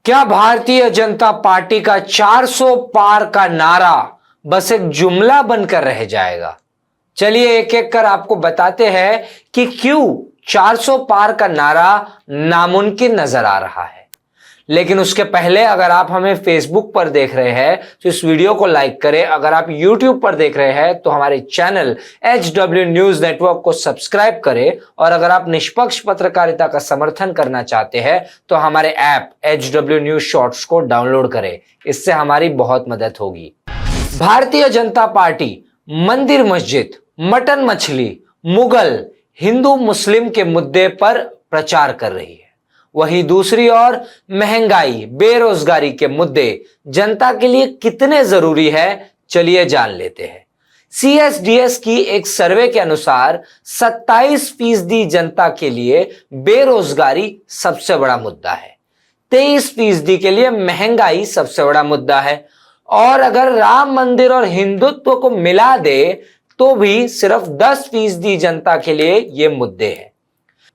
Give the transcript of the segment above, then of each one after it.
क्या भारतीय जनता पार्टी का 400 पार का नारा बस एक जुमला बनकर रह जाएगा? चलिए एक एक कर आपको बताते हैं कि क्यों 400 पार का नारा नामुमकिन नजर आ रहा है। लेकिन उसके पहले अगर आप हमें फेसबुक पर देख रहे हैं तो इस वीडियो को लाइक करें। अगर आप यूट्यूब पर देख रहे हैं तो हमारे चैनल HW न्यूज नेटवर्क को सब्सक्राइब करें। और अगर आप निष्पक्ष पत्रकारिता का समर्थन करना चाहते हैं तो हमारे ऐप HW न्यूज शॉर्ट्स को डाउनलोड करें। इससे हमारी बहुत मदद होगी। भारतीय जनता पार्टी मंदिर मस्जिद, मटन मछली, मुगल, हिंदू मुस्लिम के मुद्दे पर प्रचार कर रही है। वहीं दूसरी ओर महंगाई, बेरोजगारी के मुद्दे जनता के लिए कितने जरूरी है, चलिए जान लेते हैं। CSDS की एक सर्वे के अनुसार 27% जनता के लिए बेरोजगारी सबसे बड़ा मुद्दा है। 23% के लिए महंगाई सबसे बड़ा मुद्दा है। और अगर राम मंदिर और हिंदुत्व को मिला दे तो भी सिर्फ 10% जनता के लिए ये मुद्दे हैं।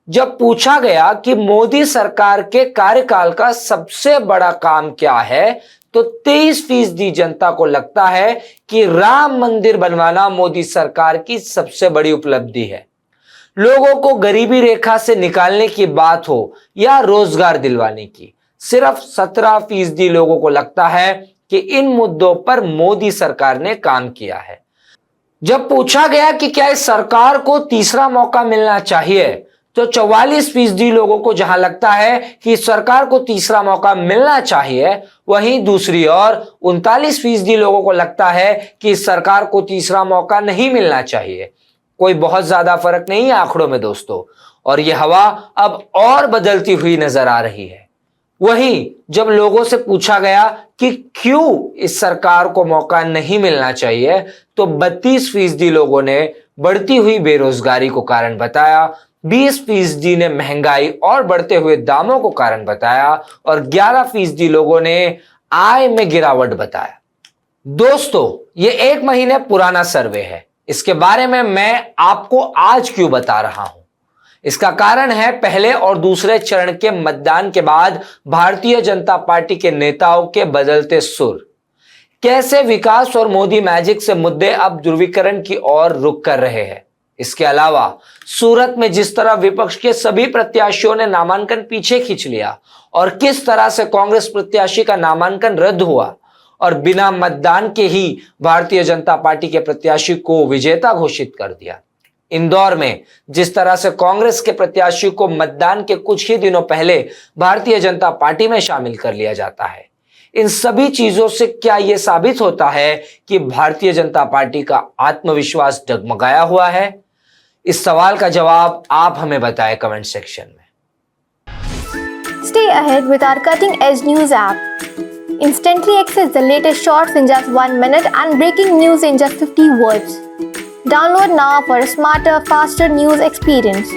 जब पूछा गया कि मोदी सरकार के कार्यकाल का सबसे बड़ा काम क्या है तो 23% जनता को लगता है कि राम मंदिर बनवाना मोदी सरकार की सबसे बड़ी उपलब्धि है। लोगों को गरीबी रेखा से निकालने की बात हो या रोजगार दिलवाने की, सिर्फ 17% लोगों को लगता है कि इन मुद्दों पर मोदी सरकार ने काम किया है। जब पूछा गया कि क्या इस सरकार को तीसरा मौका मिलना चाहिए तो 44% लोगों को जहां लगता है कि सरकार को तीसरा मौका मिलना चाहिए, वहीं दूसरी ओर 39% लोगों को लगता है कि सरकार को तीसरा मौका नहीं मिलना चाहिए। कोई बहुत ज्यादा फर्क नहीं है आंकड़ों में दोस्तों, और यह हवा अब और बदलती हुई नजर आ रही है। वहीं जब लोगों से पूछा गया कि क्यों इस सरकार को मौका नहीं मिलना चाहिए तो 32% लोगों ने बढ़ती हुई बेरोजगारी को कारण बताया, 20% ने महंगाई और बढ़ते हुए दामों को कारण बताया और 11% लोगों ने आय में गिरावट बताया। दोस्तों, ये 1 महीने पुराना सर्वे है। इसके बारे में मैं आपको आज क्यों बता रहा हूं? इसका कारण है पहले और दूसरे चरण के मतदान के बाद भारतीय जनता पार्टी के नेताओं के बदलते सुर। कैसे विकास और मोदी मैजिक से मुद्दे अब ध्रुवीकरण की ओर रुख कर रहे हैं। इसके अलावा सूरत में जिस तरह विपक्ष के सभी प्रत्याशियों ने नामांकन पीछे खींच लिया और किस तरह से कांग्रेस प्रत्याशी का नामांकन रद्द हुआ और बिना मतदान के ही भारतीय जनता पार्टी के प्रत्याशी को विजेता घोषित कर दिया। इंदौर में जिस तरह से कांग्रेस के प्रत्याशी को मतदान के कुछ ही दिनों पहले भारतीय जनता पार्टी में शामिल कर लिया जाता है। इन सभी चीजों से क्या यह साबित होता है कि भारतीय जनता पार्टी का आत्मविश्वास डगमगाया हुआ है? इस सवाल का जवाब आप हमें बताएं कमेंट सेक्शन में। Stay ahead with our cutting edge news app. Instantly access the latest shorts in just 1 minute and breaking news in just 50 words. Download now for a smarter, faster news experience.